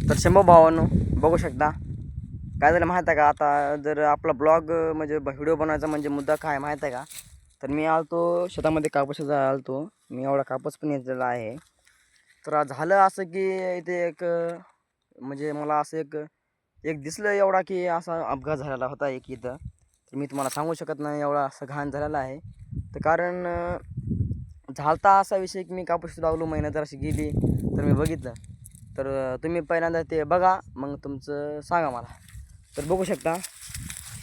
तर शंभू भावांनो बघू शकता काय झालं माहीत आहे का. आता जर आपला ब्लॉग म्हणजे व्हिडिओ बनवायचा म्हणजे मुद्दा काय माहीत आहे का. तर मी आलतो शेतामध्ये कापूसाचा आलतो मी, एवढा कापूस पण येतलेला आहे. तर झालं असं की इथे एक म्हणजे मला असं एक एक दिसलं एवढा की असा अपघात झालेला होता एक इथं. तर मी तुम्हाला सांगू शकत नाही एवढा असं घाण झालेला आहे. तर कारण झालता असा विषय की मी कापूस लावलो महिना जर अशी गेली तर मी बघितलं. तर तुम्ही पहिल्यांदा ते बघा मग तुमचं सांगा मला. तर बघू शकता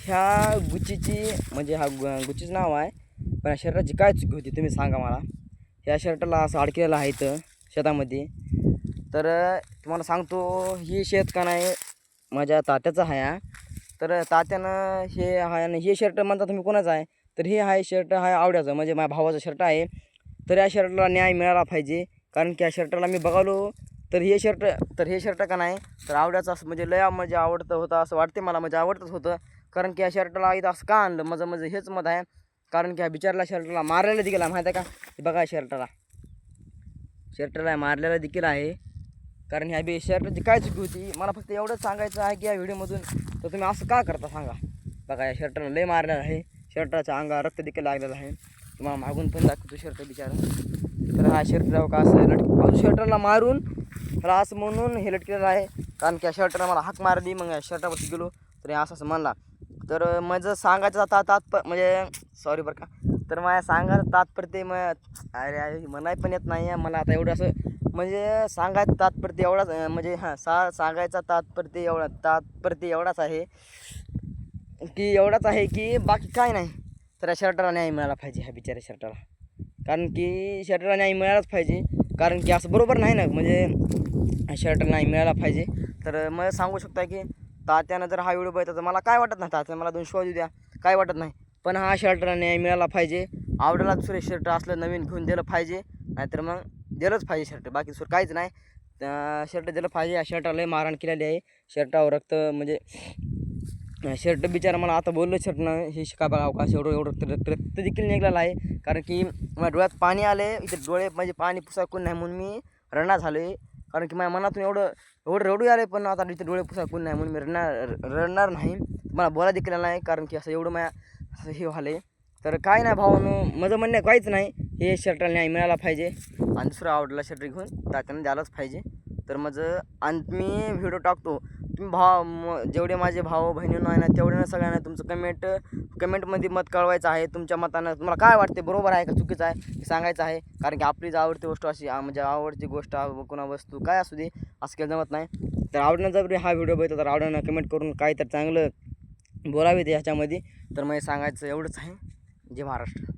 ह्या गुच्चीची म्हणजे हा गुच्चीचं नाव आहे, पण ह्या शर्टाची काय चुकी होती तुम्ही सांगा मला. ह्या शर्टाला असं अडकलेलं आहे इथं शेतामध्ये. तर तुम्हाला सांगतो ही शेत का नाही माझ्या तात्याचं आहे. तर तात्यानं हे आहे आणि हे शर्ट म्हणता तुम्ही कोणाचं आहे. तर हे आहे शर्ट आहे आवड्याचं म्हणजे माझ्या भावाचं शर्ट आहे. तर या शर्टला न्याय मिळाला पाहिजे, कारण की या शर्टाला मी बघालो तर हे शर्ट का नाही तर आवड्याचं असं म्हणजे लय म्हणजे आवडतं होतं असं वाटते मला, म्हणजे आवडतंच होतं. कारण की या शर्टाला इथं असं का आणलं म्हणजे हेच मत आहे. कारण की ह्या बिचारला शर्टला मारलेलं देखील आहे माहीत आहे का. बघा शर्टला मारलेलं देखील आहे. कारण ह्या शर्टाची काय चुकी होती मला फक्त एवढंच सांगायचं आहे की या व्हिडिओमधून तर तुम्ही असं का करता सांगा. बघा या शर्टाला लय मारलेलं आहे, शर्टाच्या अंगावर रक्त देखील लागलेलं आहे. तुम्हाला मागून पण दाखवतो शर्ट बिचारा. तर हा शर्ट जाऊ का असं शर्टाला मारून मला असं म्हणून हे लटकेलेलं आहे. कारण की या शर्टाला मला हाक मारली, मग या शर्टापाशी गेलो तर असं म्हणला. तर माझं सांगायचं म्हणजे सॉरी बरं का. तर माझ्या सांगायचं तात्पर्य मग अरे म्हणाय पण येत नाही आहे मला आता एवढं असं म्हणजे सांगायचं तात्पर्य एवढाच म्हणजे सांगायचा तात्पर्य एवढाच आहे की बाकी काय नाही. तर या शर्टाला न्याय मिळाला पाहिजे ह्या बिचाऱ्या शर्टाला. कारण की शर्टाला न्याय मिळालाच पाहिजे, कारण की असं बरोबर नाही ना म्हणजे शर्टाला न्याय मिळाला पाहिजे. तर मला सांगू शकता की तात्यानं जर हा व्हिडिओ बघितला तर मला काय वाटत नाही, तात्यानं मला 2 शिवाय द्या काय वाटत नाही, पण हा शर्टाला न्याय मिळाला पाहिजे. आवडायला दुसरे शर्ट असलं नवीन घेऊन दिलं पाहिजे, नाहीतर मग दिलंच पाहिजे शर्ट, बाकी दुसरं काहीच नाही. शर्ट दिलं पाहिजे. या शर्टाला लय मारहाण केलेली आहे, शर्टावर रक्त म्हणजे शर्ट बिचारा मला आता बोललं शर्टनं हे शिका बघा अवकाश एवढं रक्त देखील निघालेलं आहे. कारण की माझ्या डोळ्यात पाणी आले, इथे डोळे म्हणजे पाणी पुसाकून नाही म्हणून मी रडणार झालो आहे. कारण की माझ्या मनातून एवढं रडू आले, पण आता इथे डोळे पुसाकून नाही म्हणून मी रडणार नाही. मला बोला देखील नाही, कारण की असं एवढं माझ्या असं हे झालं आहे. तर काय नाही भावानो, माझं म्हणणं काहीच नाही, हे शर्टाला न्याय मिळाला पाहिजे आणि दुसरं आवडला शर्ट घेऊन तात्यानं द्यायलाच पाहिजे. तर माझं आणि मी व्हिडिओ टाकतो तुम्ही जेवढे माझे भाऊ बहिणींनो आहे ना तेवढ्या सगळ्यांना तुमचं कमेंटमध्ये मत कळवायचं आहे. तुमच्या मतानं तुम्हाला काय वाटते, बरोबर आहे का चुकीचं आहे हे सांगायचं आहे. कारण की आपलीच आवडती गोष्ट अशी म्हणजे आवडती गोष्ट कोणा वस्तू काय असू दे असं केलं जमत नाही. तर आवडणं जर हा व्हिडिओ बघितला तर आवडणं कमेंट करून काय तर चांगलं बोलावे ते ह्याच्यामध्ये. तर मग सांगायचं एवढंच आहे. जय महाराष्ट्र.